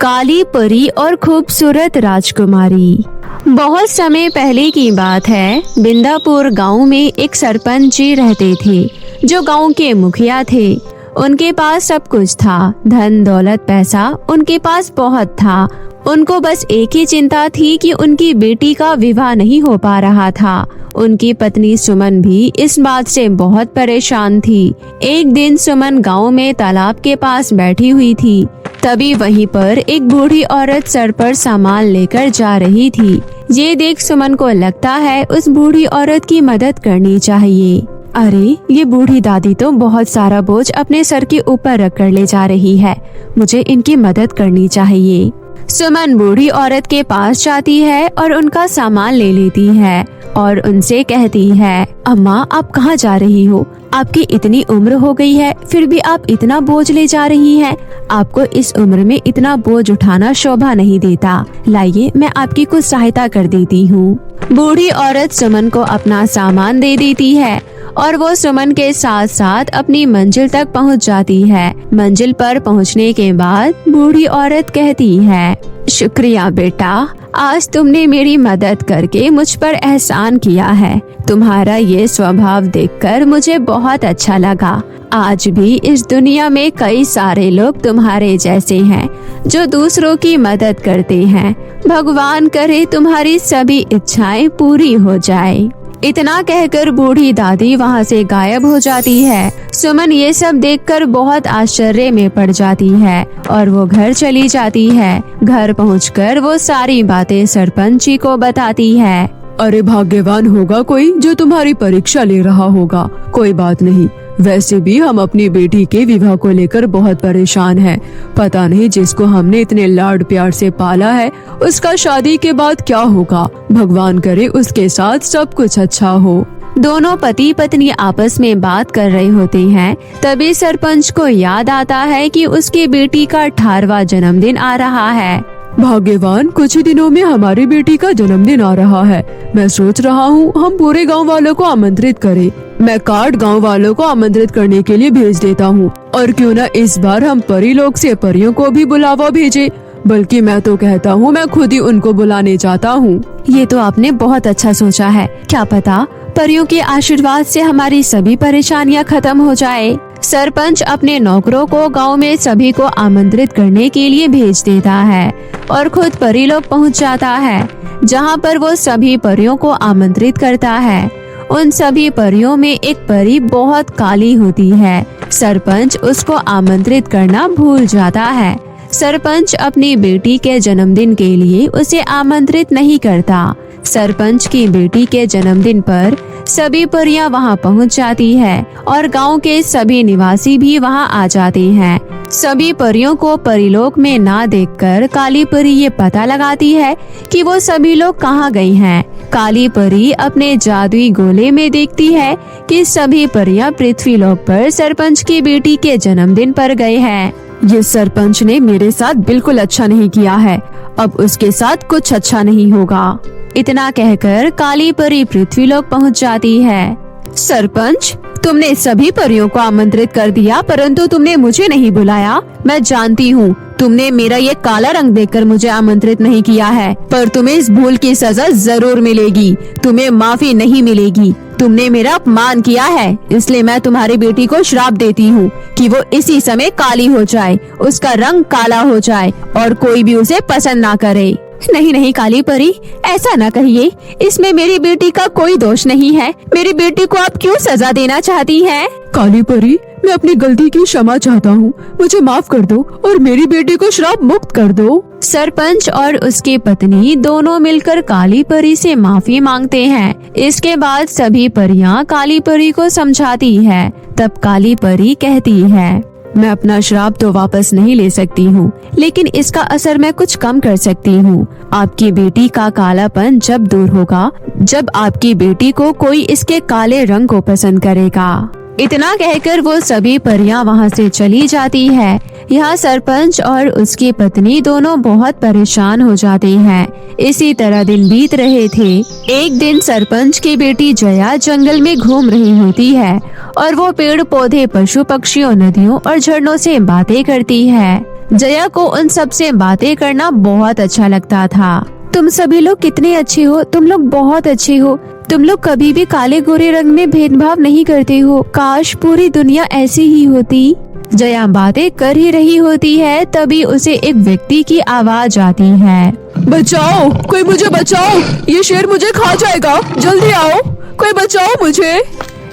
काली परी और खूबसूरत राजकुमारी। बहुत समय पहले की बात है। बिंदापुर गांव में एक सरपंच जी रहते थे, जो गांव के मुखिया थे। उनके पास सब कुछ था, धन दौलत पैसा उनके पास बहुत था। उनको बस एक ही चिंता थी कि उनकी बेटी का विवाह नहीं हो पा रहा था। उनकी पत्नी सुमन भी इस बात से बहुत परेशान थी। एक दिन सुमन गांव में तालाब के पास बैठी हुई थी। तभी वहीं पर एक बूढ़ी औरत सर पर सामान लेकर जा रही थी। ये देख सुमन को लगता है उस बूढ़ी औरत की मदद करनी चाहिए। अरे, ये बूढ़ी दादी तो बहुत सारा बोझ अपने सर के ऊपर रख कर ले जा रही है। मुझे इनकी मदद करनी चाहिए। सुमन बूढ़ी औरत के पास जाती है और उनका सामान ले लेती है और उनसे कहती है, अम्मा, आप कहाँ जा रही हो? आपकी इतनी उम्र हो गई है, फिर भी आप इतना बोझ ले जा रही हैं। आपको इस उम्र में इतना बोझ उठाना शोभा नहीं देता। लाइए, मैं आपकी कुछ सहायता कर देती हूँ। बूढ़ी औरत सुमन को अपना सामान दे देती है और वो सुमन के साथ साथ अपनी मंजिल तक पहुंच जाती है। मंजिल पर पहुंचने के बाद बूढ़ी औरत कहती है, शुक्रिया बेटा, आज तुमने मेरी मदद करके मुझ पर एहसान किया है। तुम्हारा ये स्वभाव देखकर मुझे बहुत अच्छा लगा। आज भी इस दुनिया में कई सारे लोग तुम्हारे जैसे हैं, जो दूसरों की मदद करते हैं। भगवान करे तुम्हारी सभी इच्छाएं पूरी हो जाए। इतना कहकर बूढ़ी दादी वहाँ से गायब हो जाती है। सुमन ये सब देखकर बहुत आश्चर्य में पड़ जाती है और वो घर चली जाती है। घर पहुंचकर वो सारी बातें सरपंच जी को बताती है। अरे, भाग्यवान होगा कोई जो तुम्हारी परीक्षा ले रहा होगा। कोई बात नहीं, वैसे भी हम अपनी बेटी के विवाह को लेकर बहुत परेशान हैं। पता नहीं जिसको हमने इतने लाड प्यार से पाला है, उसका शादी के बाद क्या होगा। भगवान करे उसके साथ सब कुछ अच्छा हो। दोनों पति पत्नी आपस में बात कर रहे होते हैं। तभी सरपंच को याद आता है कि उसकी बेटी का 18वां जन्मदिन आ रहा है। भाग्यवान, कुछ ही दिनों में हमारी बेटी का जन्मदिन आ रहा है। मैं सोच रहा हूँ हम पूरे गांव वालों को आमंत्रित करें। मैं कार्ड गांव वालों को आमंत्रित करने के लिए भेज देता हूँ। और क्यों न इस बार हम परी लोग से परियों को भी बुलावा भेजे। बल्कि मैं तो कहता हूँ मैं खुद ही उनको बुलाने चाहता हूँ। ये तो आपने बहुत अच्छा सोचा है। क्या पता परियों के आशीर्वाद से हमारी सभी परेशानियाँ खत्म हो जाए। सरपंच अपने नौकरों को गांव में सभी को आमंत्रित करने के लिए भेज देता है और खुद परी लोग पहुंच जाता है, जहां पर वो सभी परियों को आमंत्रित करता है। उन सभी परियों में एक परी बहुत काली होती है। सरपंच उसको आमंत्रित करना भूल जाता है। सरपंच अपनी बेटी के जन्मदिन के लिए उसे आमंत्रित नहीं करता। सरपंच की बेटी के जन्मदिन पर सभी परियां वहां पहुंच जाती है और गांव के सभी निवासी भी वहां आ जाते हैं। सभी परियों को परिलोक में ना देखकर काली परी ये पता लगाती है कि वो सभी लोग कहाँ गई हैं। काली परी अपने जादुई गोले में देखती है कि सभी परियां पृथ्वीलोक पर सरपंच की बेटी के जन्मदिन पर गए हैं। ये सरपंच ने मेरे साथ बिल्कुल अच्छा नहीं किया है। अब उसके साथ कुछ अच्छा नहीं होगा। इतना कहकर काली परी पृथ्वीलोक पहुंच जाती है। सरपंच, तुमने सभी परियों को आमंत्रित कर दिया, परंतु तुमने मुझे नहीं बुलाया। मैं जानती हूँ तुमने मेरा ये काला रंग देखकर मुझे आमंत्रित नहीं किया है, पर तुम्हें इस भूल की सजा जरूर मिलेगी। तुम्हें माफी नहीं मिलेगी। तुमने मेरा अपमान किया है, इसलिए मैं तुम्हारी बेटी को श्राप देती हूँ कि वो इसी समय काली हो जाए, उसका रंग काला हो जाए और कोई भी उसे पसंद ना करे। नहीं नहीं काली परी, ऐसा ना कहिए। इसमें मेरी बेटी का कोई दोष नहीं है। मेरी बेटी को आप क्यों सजा देना चाहती हैं? काली परी, मैं अपनी गलती की क्षमा चाहता हूँ। मुझे माफ कर दो और मेरी बेटी को श्राप मुक्त कर दो। सरपंच और उसकी पत्नी दोनों मिलकर काली परी से माफी मांगते हैं। इसके बाद सभी परियां काली परी को समझाती है। तब काली परी कहती है, मैं अपना श्राप तो वापस नहीं ले सकती हूँ, लेकिन इसका असर मैं कुछ कम कर सकती हूँ। आपकी बेटी का कालापन जब दूर होगा, जब आपकी बेटी को कोई इसके काले रंग को पसंद करेगा। इतना कहकर वो सभी परियां वहां से चली जाती है। यहाँ सरपंच और उसकी पत्नी दोनों बहुत परेशान हो जाते हैं। इसी तरह दिन बीत रहे थे। एक दिन सरपंच की बेटी जया जंगल में घूम रही होती है और वो पेड़ पौधे, पशु पक्षियों, नदियों और झरनों से बातें करती है। जया को उन सब से बातें करना बहुत अच्छा लगता था। तुम सभी लोग कितने अच्छे हो, तुम लोग बहुत अच्छे हो, तुम लोग कभी भी काले गोरे रंग में भेदभाव नहीं करते हो, काश पूरी दुनिया ऐसी ही होती। जया बातें कर ही रही होती है, तभी उसे एक व्यक्ति की आवाज आती है। बचाओ, कोई मुझे बचाओ, ये शेर मुझे खा जाएगा, जल्दी आओ, कोई बचाओ मुझे।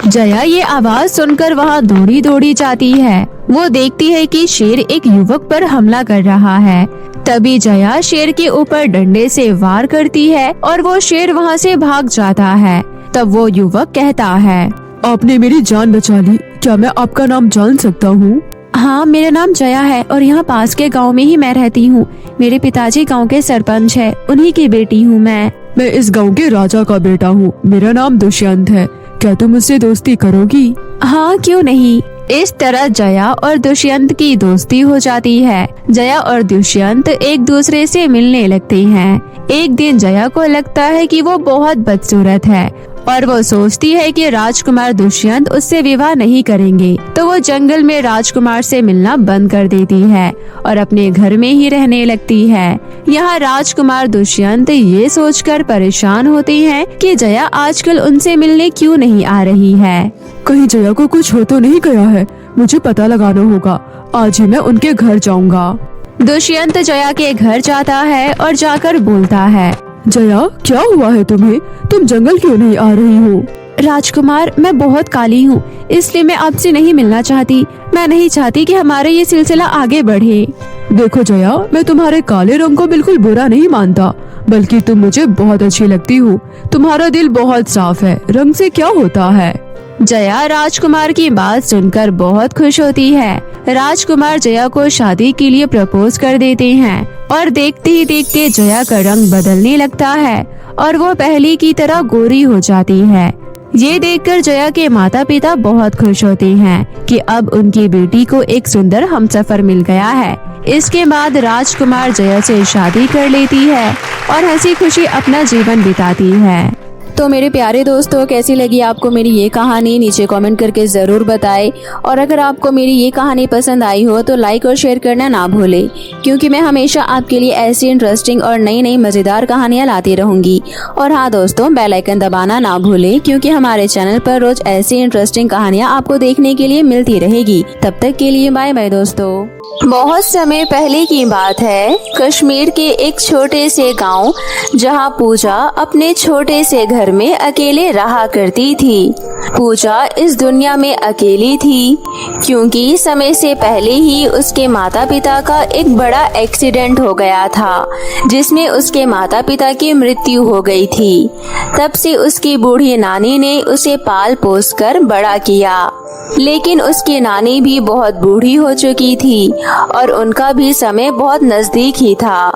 जया ये आवाज सुनकर वहाँ दौड़ी दौड़ी जाती है। वो देखती है कि शेर एक युवक पर हमला कर रहा है। तभी जया शेर के ऊपर डंडे से वार करती है और वो शेर वहाँ से भाग जाता है। तब वो युवक कहता है, आपने मेरी जान बचा ली, क्या मैं आपका नाम जान सकता हूँ? हाँ, मेरा नाम जया है और यहाँ पास के गांव में ही मैं रहती हूँ। मेरे पिताजी गांव के सरपंच है, उन्हीं की बेटी हूँ मैं। मैं इस गांव के राजा का बेटा हूँ, मेरा नाम दुष्यंत है, क्या तुम मुझसे दोस्ती करोगी? हाँ, क्यों नहीं। इस तरह जया और दुष्यंत की दोस्ती हो जाती है। जया और दुष्यंत एक दूसरे से मिलने लगते हैं। एक दिन जया को लगता है कि वो बहुत बदसूरत है और वो सोचती है कि राजकुमार दुष्यंत उससे विवाह नहीं करेंगे, तो वो जंगल में राजकुमार से मिलना बंद कर देती है और अपने घर में ही रहने लगती है। यहाँ राजकुमार दुष्यंत ये सोचकर परेशान होते हैं कि जया आजकल उनसे मिलने क्यों नहीं आ रही है। कहीं जया को कुछ हो तो नहीं गया है, मुझे पता लगाना होगा, आज ही मैं उनके घर जाऊंगा। दुष्यंत जया के घर जाता है और जाकर बोलता है, जया, क्या हुआ है तुम्हें? तुम जंगल क्यों नहीं आ रही हो? राजकुमार, मैं बहुत काली हूँ, इसलिए मैं आपसे नहीं मिलना चाहती। मैं नहीं चाहती कि हमारा ये सिलसिला आगे बढ़े। देखो जया, मैं तुम्हारे काले रंग को बिल्कुल बुरा नहीं मानता, बल्कि तुम मुझे बहुत अच्छी लगती हो। तुम्हारा दिल बहुत साफ है, रंग से क्या होता है। जया राजकुमार की बात सुनकर बहुत खुश होती है। राजकुमार जया को शादी के लिए प्रपोज कर देते हैं और देखते ही देखते जया का रंग बदलने लगता है और वो पहले की तरह गोरी हो जाती है। ये देखकर जया के माता पिता बहुत खुश होते हैं कि अब उनकी बेटी को एक सुंदर हमसफर मिल गया है। इसके बाद राजकुमार जया से शादी कर लेती है और हंसी खुशी अपना जीवन बिताती है। तो मेरे प्यारे दोस्तों, कैसी लगी आपको मेरी ये कहानी, नीचे कमेंट करके ज़रूर बताएं। और अगर आपको मेरी ये कहानी पसंद आई हो तो लाइक और शेयर करना ना भूलें, क्योंकि मैं हमेशा आपके लिए ऐसी इंटरेस्टिंग और नई नई मज़ेदार कहानियाँ लाती रहूँगी। और हाँ दोस्तों, बेल आइकन दबाना ना भूलें, क्योंकि हमारे चैनल पर रोज ऐसी इंटरेस्टिंग कहानियाँ आपको देखने के लिए मिलती रहेगी। तब तक के लिए बाय बाय दोस्तों। बहुत समय पहले की बात है, कश्मीर के एक छोटे से गांव, जहां पूजा अपने छोटे से घर में अकेले रहा करती थी। पूजा इस दुनिया में अकेली थी क्योंकि समय से पहले ही उसके माता पिता का एक बड़ा एक्सीडेंट हो गया था, जिसमें उसके माता पिता की मृत्यु हो गई थी। तब से उसकी बूढ़ी नानी ने उसे पाल पोस कर बड़ा किया, लेकिन उसकी नानी भी बहुत बूढ़ी हो चुकी थी और उनका भी समय बहुत नजदीक ही था।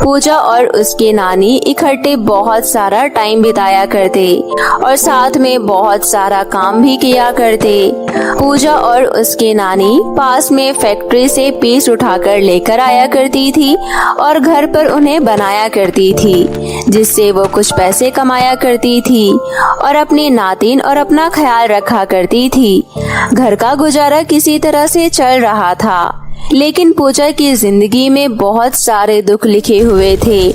पूजा और उसके नानी इकट्ठे बहुत सारा टाइम बिताया करते और साथ में बहुत सारा काम भी किया करते। पूजा और उसके नानी पास में फैक्ट्री से पीस उठाकर लेकर आया करती थी और घर पर उन्हें बनाया करती थी, जिससे वो कुछ पैसे कमाया करती थी और अपनी नातिन और अपना ख्याल रखा करती थी। घर का गुजारा किसी तरह से चल रहा था, लेकिन पूजा की जिंदगी में बहुत सारे दुख लिखे हुए थे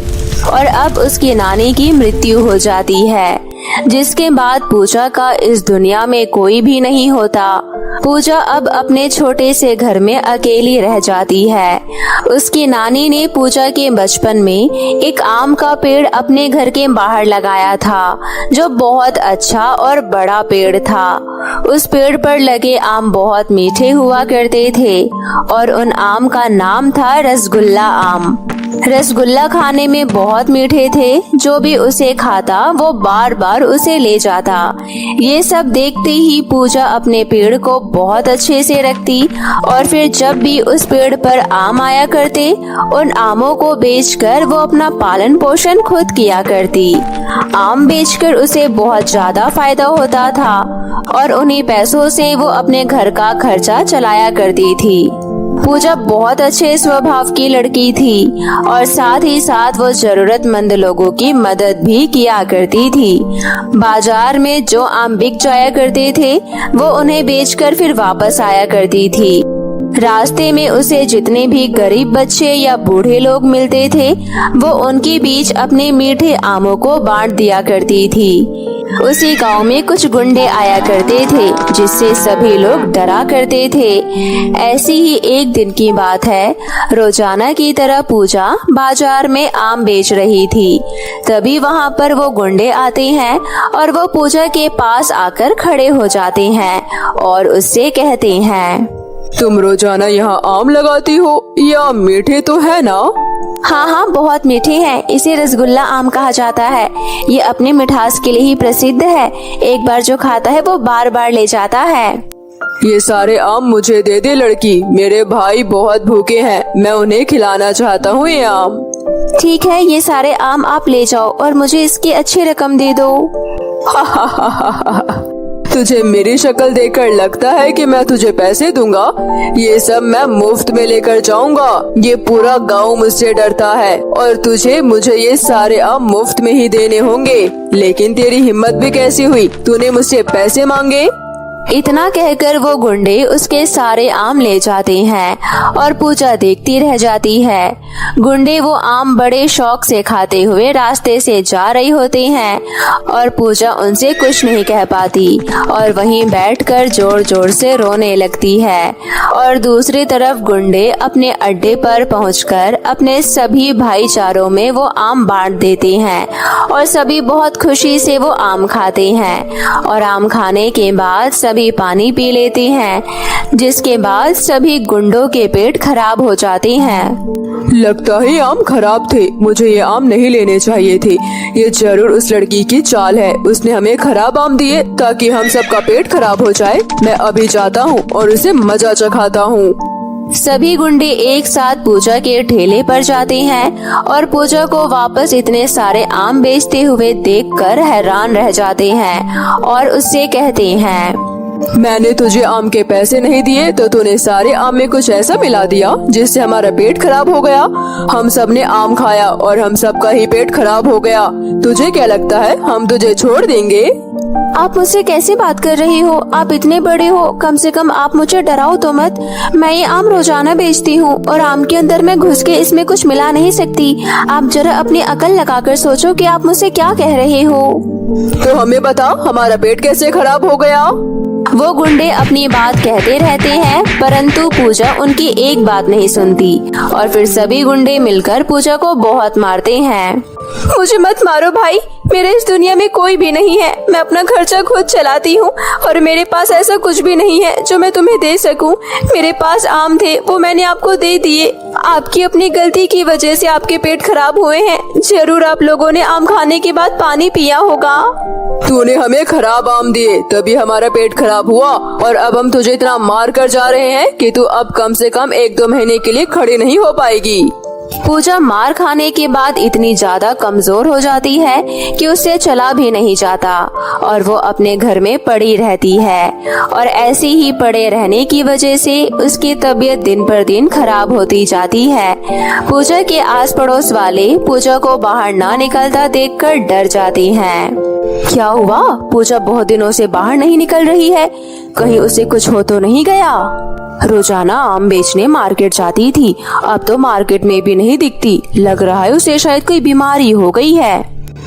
और अब उसकी नानी की मृत्यु हो जाती है, जिसके बाद पूजा का इस दुनिया में कोई भी नहीं होता। पूजा अब अपने छोटे से घर में अकेली रह जाती है। उसकी नानी ने पूजा के बचपन में एक आम का पेड़ अपने घर के बाहर लगाया था, जो बहुत अच्छा और बड़ा पेड़ था। उस पेड़ पर लगे आम बहुत मीठे हुआ करते थे और उन आम का नाम था रसगुल्ला आम। रसगुल्ला खाने में बहुत मीठे थे, जो भी उसे खाता वो बार बार उसे ले जाता। ये सब देखते ही पूजा अपने पेड़ को बहुत अच्छे से रखती और फिर जब भी उस पेड़ पर आम आया करते, उन आमों को बेचकर वो अपना पालन पोषण खुद किया करती। आम बेचकर उसे बहुत ज्यादा फायदा होता था और उन्हीं पैसों से वो अपने घर का खर्चा चलाया करती थी। पूजा बहुत अच्छे स्वभाव की लड़की थी और साथ ही साथ वो जरूरतमंद लोगों की मदद भी किया करती थी। बाजार में जो आम बिक जाया करते थे, वो उन्हें बेचकर फिर वापस आया करती थी। रास्ते में उसे जितने भी गरीब बच्चे या बूढ़े लोग मिलते थे वो उनके बीच अपने मीठे आमों को बांट दिया करती थी। उसी गांव में कुछ गुंडे आया करते थे जिससे सभी लोग डरा करते थे। ऐसी ही एक दिन की बात है, रोजाना की तरह पूजा बाजार में आम बेच रही थी। तभी वहां पर वो गुंडे आते हैं और वो पूजा के पास आकर खड़े हो जाते हैं और उससे कहते हैं, तुम रोजाना यहाँ आम लगाती हो, ये आम मीठे तो है ना? हाँ हाँ, बहुत मीठे हैं। इसे रसगुल्ला आम कहा जाता है। ये अपने मिठास के लिए ही प्रसिद्ध है। एक बार जो खाता है वो बार बार ले जाता है। ये सारे आम मुझे दे दे लड़की, मेरे भाई बहुत भूखे हैं, मैं उन्हें खिलाना चाहता हूँ ये आम। ठीक है, ये सारे आम आप ले जाओ और मुझे इसकी अच्छी रकम दे दो। तुझे मेरी शक्ल देखकर लगता है कि मैं तुझे पैसे दूंगा? ये सब मैं मुफ्त में लेकर जाऊंगा। ये पूरा गांव मुझसे डरता है और तुझे मुझे ये सारे आम मुफ्त में ही देने होंगे। लेकिन तेरी हिम्मत भी कैसी हुई, तूने मुझसे पैसे मांगे? इतना कहकर वो गुंडे उसके सारे आम ले जाते हैं और पूजा देखती रह जाती है। गुंडे वो आम बड़े शौक से खाते हुए रास्ते से जा रही होते हैं और पूजा उनसे कुछ नहीं कह पाती और वहीं बैठकर जोर जोर से रोने लगती है। और दूसरी तरफ गुंडे अपने अड्डे पर पहुंचकर अपने सभी भाईचारों में वो आम बांट देते हैं और सभी बहुत खुशी से वो आम खाते हैं और आम खाने के बाद सभी पानी पी लेते हैं, जिसके बाद सभी गुंडों के पेट खराब हो जाते हैं। लगता है आम खराब थे, मुझे ये आम नहीं लेने चाहिए थे। ये जरूर उस लड़की की चाल है, उसने हमें खराब आम दिए ताकि हम सबका पेट खराब हो जाए। मैं अभी जाता हूँ और उसे मजा चखाता हूँ। सभी गुंडे एक साथ पूजा के ठेले पर जाते हैं और पूजा को वापस इतने सारे आम बेचते हुए देखकर हैरान रह जाते हैं और उससे कहते हैं, मैंने तुझे आम के पैसे नहीं दिए तो तूने सारे आम में कुछ ऐसा मिला दिया जिससे हमारा पेट खराब हो गया। हम सब ने आम खाया और हम सबका ही पेट खराब हो गया। तुझे क्या लगता है हम तुझे छोड़ देंगे? आप मुझसे कैसे बात कर रही हो? आप इतने बड़े हो, कम से कम आप मुझे डराओ तो मत। मैं ये आम रोजाना बेचती हूँ और आम के अंदर मैं घुस के इसमें कुछ मिला नहीं सकती। आप जरा अपनी अकल लगाकर सोचो कि आप मुझसे क्या कह रहे हो। तो हमें बता, हमारा पेट कैसे खराब हो गया? वो गुंडे अपनी बात कहते रहते हैं परंतु पूजा उनकी एक बात नहीं सुनती और फिर सभी गुंडे मिलकर पूजा को बहुत मारते हैं। मुझे मत मारो भाई, मेरे इस दुनिया में कोई भी नहीं है। मैं अपना खर्चा खुद चलाती हूँ और मेरे पास ऐसा कुछ भी नहीं है जो मैं तुम्हें दे सकूं। मेरे पास आम थे, वो मैंने आपको दे दिए। आपकी अपनी गलती की वजह से आपके पेट खराब हुए हैं। जरूर आप लोगों ने आम खाने के बाद पानी पिया होगा। तूने हमें खराब आम दिए तभी हमारा पेट खराब हुआ और अब हम तुझे इतना मार कर जा रहे हैं कि तू अब कम से कम 1-2 महीने के लिए खड़ी नहीं हो पाएगी। पूजा मार खाने के बाद इतनी ज्यादा कमजोर हो जाती है कि उससे चला भी नहीं जाता और वो अपने घर में पड़ी रहती है और ऐसे ही पड़े रहने की वजह से उसकी तबीयत दिन पर दिन खराब होती जाती है। पूजा के आस पड़ोस वाले पूजा को बाहर ना निकलता देखकर डर जाते हैं। क्या हुआ? पूजा बहुत दिनों से बाहर नहीं निकल रही है, कहीं उसे कुछ हो तो नहीं गया? रोजाना आम बेचने मार्केट जाती थी, अब तो मार्केट में भी नहीं दिखती। लग रहा है उसे शायद कोई बीमारी हो गई है।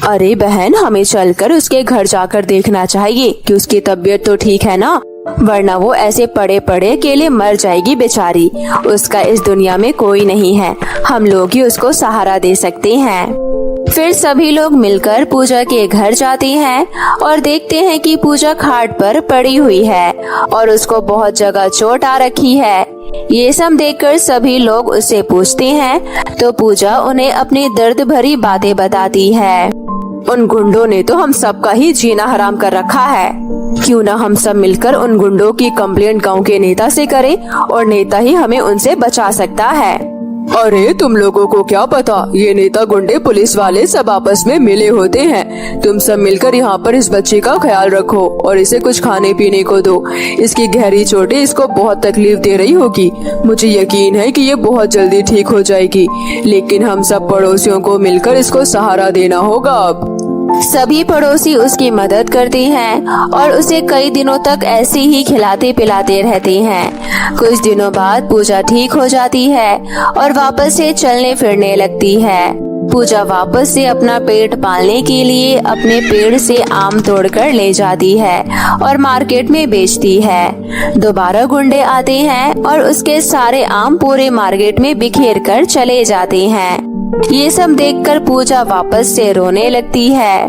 अरे बहन, हमें चलकर उसके घर जाकर देखना चाहिए कि उसकी तबीयत तो ठीक है ना, वरना वो ऐसे पड़े पड़े अकेले मर जाएगी बेचारी। उसका इस दुनिया में कोई नहीं है, हम लोग ही उसको सहारा दे सकते हैं। फिर सभी लोग मिलकर पूजा के घर जाते हैं और देखते हैं कि पूजा खाट पर पड़ी हुई है और उसको बहुत जगह चोट आ रखी है। ये सब देखकर सभी लोग उससे पूछते हैं तो पूजा उन्हें अपनी दर्द भरी बातें बताती है। उन गुंडों ने तो हम सबका ही जीना हराम कर रखा है। क्यों ना हम सब मिलकर उन गुंडों की कंप्लेंट गांव के नेता से करें और नेता ही हमें उनसे बचा सकता है। अरे तुम लोगों को क्या पता, ये नेता गुंडे पुलिस वाले सब आपस में मिले होते हैं। तुम सब मिलकर यहाँ पर इस बच्चे का ख्याल रखो और इसे कुछ खाने पीने को दो। इसकी गहरी चोटें इसको बहुत तकलीफ दे रही होगी। मुझे यकीन है कि ये बहुत जल्दी ठीक हो जाएगी, लेकिन हम सब पड़ोसियों को मिलकर इसको सहारा देना होगा। अब सभी पड़ोसी उसकी मदद करते हैं और उसे कई दिनों तक ऐसे ही खिलाते पिलाते रहते हैं। कुछ दिनों बाद पूजा ठीक हो जाती है और वापस से चलने फिरने लगती है। पूजा वापस से अपना पेट पालने के लिए अपने पेड़ से आम तोड़कर ले जाती है और मार्केट में बेचती है। दोबारा गुंडे आते हैं और उसके सारे आम पूरे मार्केट में बिखेर कर चले जाते हैं। ये सब देखकर पूजा वापस से रोने लगती है।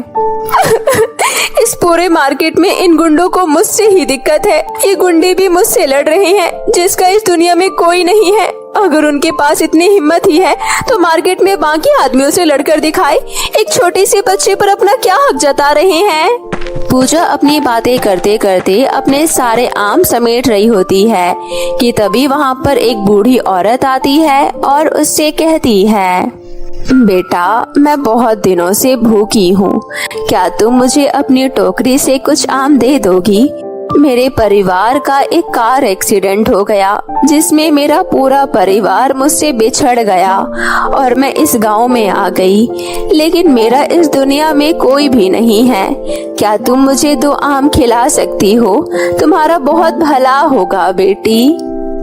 इस पूरे मार्केट में इन गुंडों को मुझसे ही दिक्कत है। ये गुंडे भी मुझसे लड़ रहे हैं जिसका इस दुनिया में कोई नहीं है। अगर उनके पास इतनी हिम्मत ही है तो मार्केट में बाकी आदमियों से लड़कर दिखाए। एक छोटे से बच्चे पर अपना क्या हक जता रहे हैं। पूजा अपनी बातें करते करते अपने सारे आम समेट रही होती है कि तभी वहाँ पर एक बूढ़ी औरत आती है और उससे कहती है, बेटा, मैं बहुत दिनों से भूखी हूँ। क्या तुम मुझे अपनी टोकरी से कुछ आम दे दोगी? मेरे परिवार का एक कार एक्सीडेंट हो गया जिसमें मेरा पूरा परिवार मुझसे बिछड़ गया और मैं इस गांव में आ गई, लेकिन मेरा इस दुनिया में कोई भी नहीं है। क्या तुम मुझे 2 आम खिला सकती हो? तुम्हारा बहुत भला होगा बेटी।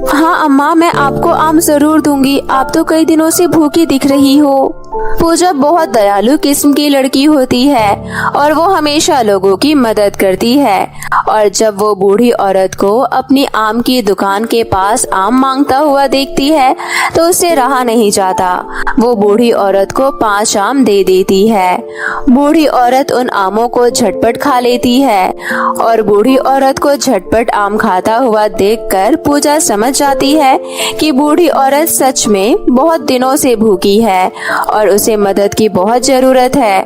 हाँ अम्मा, मैं आपको आम जरूर दूंगी। आप तो कई दिनों से भूखी दिख रही हो। पूजा बहुत दयालु किस्म की लड़की होती है और वो हमेशा लोगों की मदद करती है। और जब वो बूढ़ी औरत को अपनी आम की दुकान के पास आम मांगता हुआ देखती है तो उससे रहा नहीं जाता। वो बूढ़ी औरत को 5 आम दे देती है। बूढ़ी औरत उन आमों को झटपट खा लेती है और बूढ़ी औरत को झटपट आम खाता हुआ देखकर पूजा समझ जाती है कि बूढ़ी औरत सच में बहुत दिनों से भूखी है और उसे मदद की बहुत जरूरत है।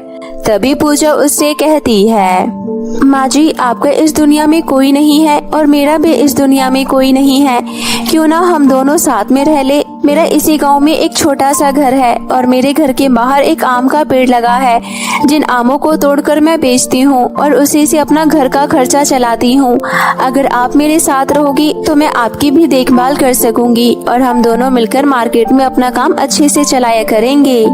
तभी पूजा उससे कहती है, माँ जी, आपका इस दुनिया में कोई नहीं है और मेरा भी इस दुनिया में कोई नहीं है। क्यों ना हम दोनों साथ में रह ले। मेरा इसी गांव में एक छोटा सा घर है और मेरे घर के बाहर एक आम का पेड़ लगा है जिन आमों को तोड़कर मैं बेचती हूँ और उसी से अपना घर का खर्चा चलाती हूँ। अगर आप मेरे साथ रहोगी तो मैं आपकी भी देखभाल कर सकूंगी और हम दोनों मिलकर मार्केट में अपना काम अच्छे से चलाया करेंगे।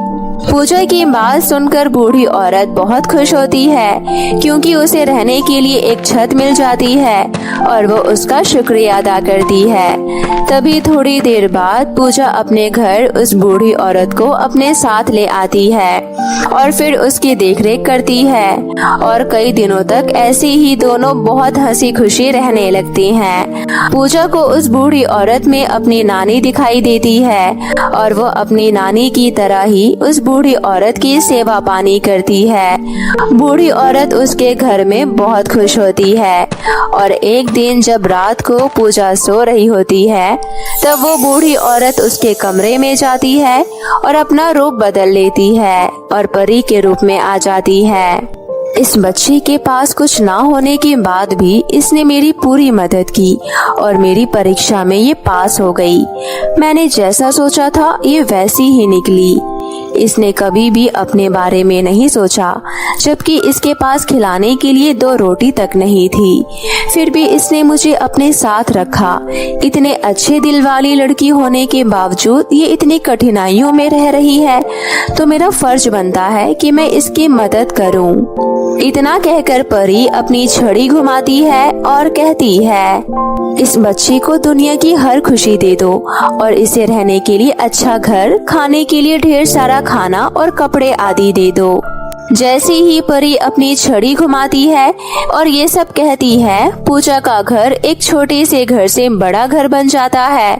पूजा की बात सुनकर बूढ़ी औरत बहुत खुश होती है क्योंकि उसे रहने के लिए एक छत मिल जाती है और वो उसका शुक्रिया अदा करती है। तभी थोड़ी देर बाद पूजा अपने घर उस बूढ़ी औरत को अपने साथ ले आती है और फिर उसकी देखरेख करती है और कई दिनों तक ऐसे ही दोनों बहुत हंसी खुशी रहने लगती हैं। पूजा को उस बूढ़ी औरत में अपनी नानी दिखाई देती है और वो अपनी नानी की तरह ही उस बूढ़ी औरत की सेवा पानी करती है। बूढ़ी औरत उसके घर में बहुत खुश होती है और एक दिन जब रात को पूजा सो रही होती है तब वो बूढ़ी औरत उसके कमरे में जाती है और अपना रूप बदल लेती है और परी के रूप में आ जाती है। इस बच्ची के पास कुछ ना होने के बाद भी इसने मेरी पूरी मदद की और मेरी परीक्षा में ये पास हो गई। मैंने जैसा सोचा था ये वैसी ही निकली। इसने कभी भी अपने बारे में नहीं सोचा, जबकि इसके पास खिलाने के लिए 2 रोटी तक नहीं थी। फिर भी इसने मुझे अपने साथ रखा। इतने अच्छे दिल वाली लड़की होने के बावजूद ये इतनी कठिनाइयों में रह रही है तो मेरा फर्ज बनता है कि मैं इसकी मदद करूं। इतना कहकर परी अपनी छड़ी घुमाती है और कहती है, इस बच्ची को दुनिया की हर खुशी दे दो और इसे रहने के लिए अच्छा घर, खाने के लिए ढेर सारा खाना और कपड़े आदि दे दो। जैसे ही परी अपनी छड़ी घुमाती है और ये सब कहती है, पूजा का घर एक छोटे से घर से बड़ा घर बन जाता है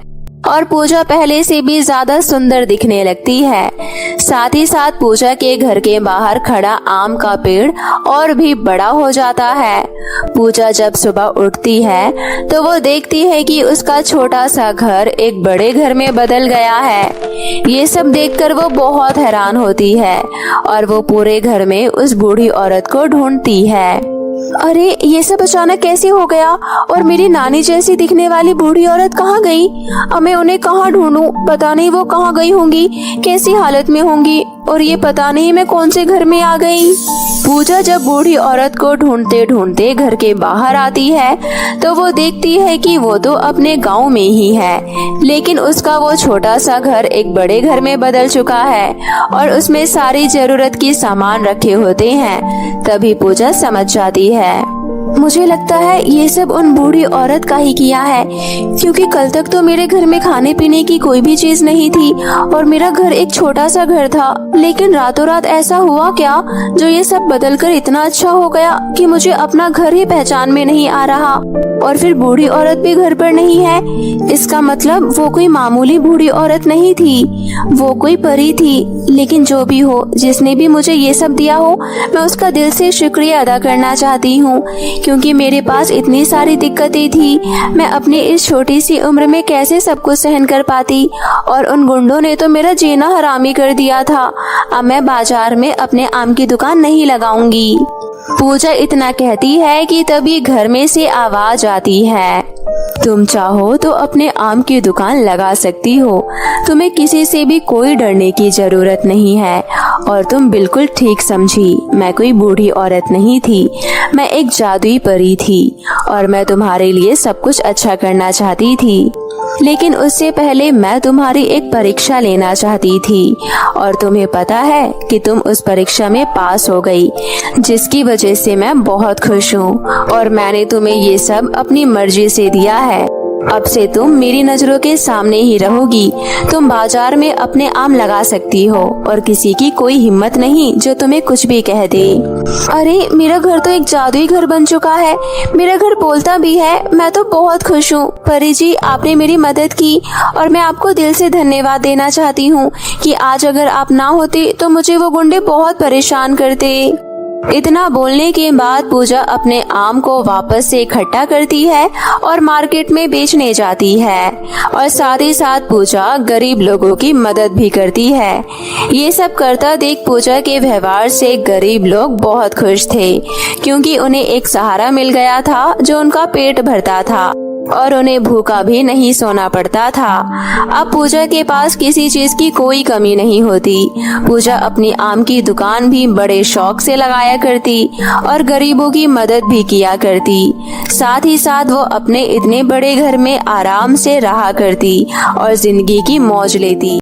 और पूजा पहले से भी ज्यादा सुंदर दिखने लगती है। साथ ही साथ पूजा के घर के बाहर खड़ा आम का पेड़ और भी बड़ा हो जाता है। पूजा जब सुबह उठती है तो वो देखती है कि उसका छोटा सा घर एक बड़े घर में बदल गया है। ये सब देखकर वो बहुत हैरान होती है और वो पूरे घर में उस बूढ़ी औरत को ढूंढती है। अरे, ये सब अचानक कैसे हो गया और मेरी नानी जैसी दिखने वाली बूढ़ी औरत कहाँ गई? अब मैं उन्हें कहाँ ढूंढूं? पता नहीं वो कहाँ गई होंगी, कैसी हालत में होंगी और ये पता नहीं मैं कौन से घर में आ गई। पूजा जब बूढ़ी औरत को ढूंढते ढूंढते घर के बाहर आती है तो वो देखती है कि वो तो अपने गांव में ही है, लेकिन उसका वो छोटा सा घर एक बड़े घर में बदल चुका है और उसमें सारी जरूरत की सामान रखे होते हैं। तभी पूजा समझ जाती है, मुझे लगता है ये सब उन बूढ़ी औरत का ही किया है, क्योंकि कल तक तो मेरे घर में खाने पीने की कोई भी चीज नहीं थी और मेरा घर एक छोटा सा घर था, लेकिन रातों रात ऐसा हुआ क्या जो ये सब बदलकर इतना अच्छा हो गया कि मुझे अपना घर ही पहचान में नहीं आ रहा। और फिर बूढ़ी औरत भी घर पर नहीं है, इसका मतलब वो कोई मामूली बूढ़ी औरत नहीं थी, वो कोई परी थी। लेकिन जो भी हो, जिसने भी मुझे ये सब दिया हो, मैं उसका दिल से शुक्रिया अदा करना चाहती हूँ, क्योंकि मेरे पास इतनी सारी दिक्कतें थी। मैं अपनी इस छोटी सी उम्र में कैसे सब कुछ सहन कर पाती, और उन गुंडों ने तो मेरा जीना हरामी कर दिया था। अब मैं बाजार में अपने आम की दुकान नहीं लगाऊंगी। पूजा इतना कहती है कि तभी घर में से आवाज आती है, तुम चाहो तो अपने आम की दुकान लगा सकती हो, तुम्हें किसी से भी कोई डरने की जरूरत नहीं है। और तुम बिल्कुल ठीक समझी, मैं कोई बूढ़ी औरत नहीं थी, मैं एक जादुई परी थी और मैं तुम्हारे लिए सब कुछ अच्छा करना चाहती थी। लेकिन उससे पहले मैं तुम्हारी एक परीक्षा लेना चाहती थी और तुम्हें पता है कि तुम उस परीक्षा में पास हो गई, जिसकी वजह से मैं बहुत खुश हूँ और मैंने तुम्हें ये सब अपनी मर्जी से दिया है। अब से तुम मेरी नजरों के सामने ही रहोगी। तुम बाजार में अपने आम लगा सकती हो और किसी की कोई हिम्मत नहीं जो तुम्हें कुछ भी कह दे। अरे मेरा घर तो एक जादुई घर बन चुका है, मेरा घर बोलता भी है। मैं तो बहुत खुश हूँ। परी जी, आपने मेरी मदद की और मैं आपको दिल से धन्यवाद देना चाहती हूँ कि आज अगर आप ना होते तो मुझे वो गुंडे बहुत परेशान करते। इतना बोलने के बाद पूजा अपने आम को वापस से इकट्ठा करती है और मार्केट में बेचने जाती है और साथ ही साथ पूजा गरीब लोगों की मदद भी करती है। ये सब करता देख पूजा के व्यवहार से गरीब लोग बहुत खुश थे, क्योंकि उन्हें एक सहारा मिल गया था जो उनका पेट भरता था और उन्हें भूखा भी नहीं सोना पड़ता था। अब पूजा के पास किसी चीज की कोई कमी नहीं होती। पूजा अपनी आम की दुकान भी बड़े शौक से लगाया करती और गरीबों की मदद भी किया करती। साथ ही साथ वो अपने इतने बड़े घर में आराम से रहा करती और जिंदगी की मौज लेती।